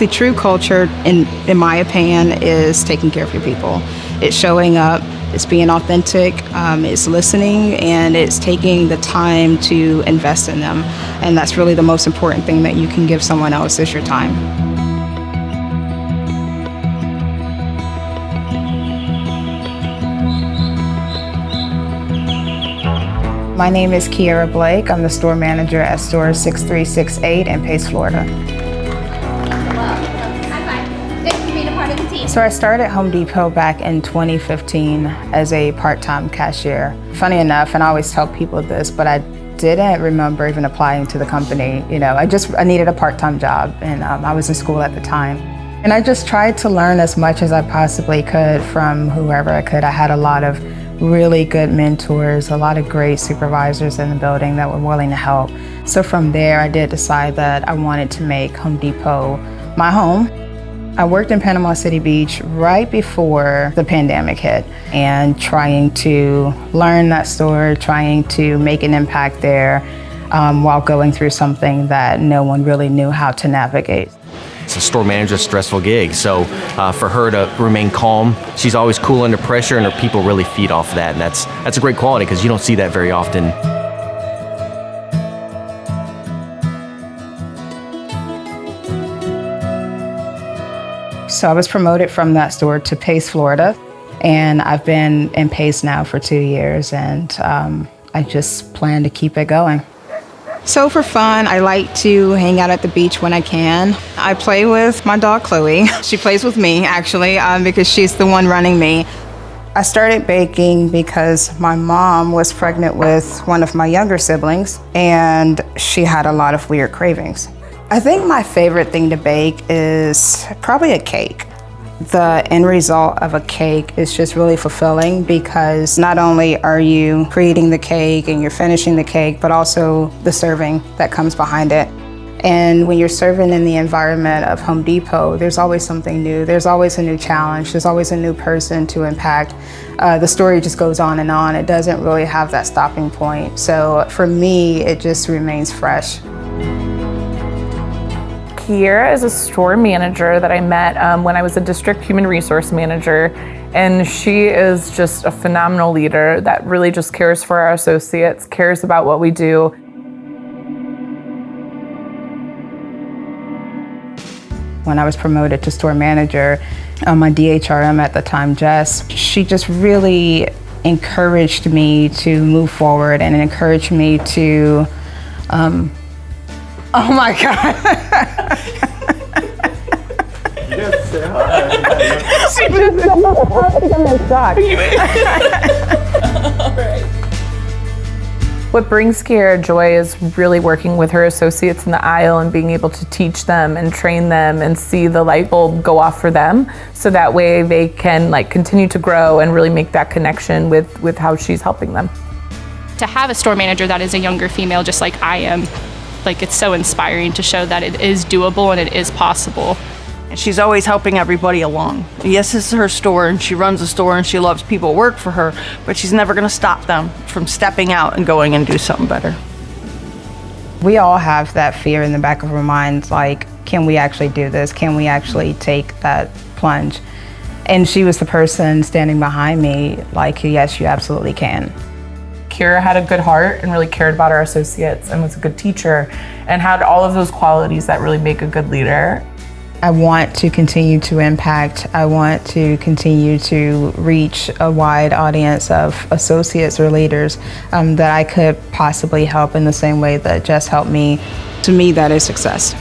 The true culture, in my opinion, is taking care of your people. It's showing up, it's being authentic, it's listening, and it's taking the time to invest in them. And that's really the most important thing that you can give someone else is your time. My name is Kierra Blake. I'm the store manager at store 6368 in Pace, Florida. So I started Home Depot back in 2015 as a part-time cashier. Funny enough, and I always tell people this, but I didn't remember even applying to the company. I needed a part-time job, and I was in school at the time. And I just tried to learn as much as I possibly could from whoever I could. I had a lot of really good mentors, a lot of great supervisors in the building that were willing to help. So from there, I did decide that I wanted to make Home Depot my home. I worked in Panama City Beach right before the pandemic hit, and trying to learn that store, trying to make an impact there while going through something that no one really knew how to navigate. It's a store manager's stressful gig, so for her to remain calm, she's always cool under pressure, and her people really feed off that, and that's a great quality because you don't see that very often. So I was promoted from that store to Pace, Florida, and I've been in Pace now for 2 years, and I just plan to keep it going. So for fun, I like to hang out at the beach when I can. I play with my dog, Chloe. She plays with me, actually, because she's the one running me. I started baking because my mom was pregnant with one of my younger siblings, and she had a lot of weird cravings. I think my favorite thing to bake is probably a cake. The end result of a cake is just really fulfilling because not only are you creating the cake and you're finishing the cake, but also the serving that comes behind it. And when you're serving in the environment of Home Depot, there's always something new. There's always a new challenge. There's always a new person to impact. The story just goes on and on. It doesn't really have that stopping point. So for me, it just remains fresh. Kierra is a store manager that I met when I was a district human resource manager, and she is just a phenomenal leader that really just cares for our associates, cares about what we do. When I was promoted to store manager, my DHRM at the time, Jess, she just really encouraged me to move forward and encouraged me to oh my God. You guys say hi. She just said, I think I'm in shock. What brings Kierra joy is really working with her associates in the aisle and being able to teach them and train them and see the light bulb go off for them, so that way they can continue to grow and really make that connection with how she's helping them. To have a store manager that is a younger female just like I am, it's so inspiring to show that it is doable and it is possible. And she's always helping everybody along. Yes, this is her store and she runs a store and she loves people who work for her, but she's never gonna stop them from stepping out and going and do something better. We all have that fear in the back of our minds, can we actually do this? Can we actually take that plunge? And she was the person standing behind me, yes, you absolutely can. Kierra had a good heart and really cared about our associates and was a good teacher and had all of those qualities that really make a good leader. I want to continue to impact. I want to continue to reach a wide audience of associates or leaders that I could possibly help in the same way that Jess helped me. To me, that is success.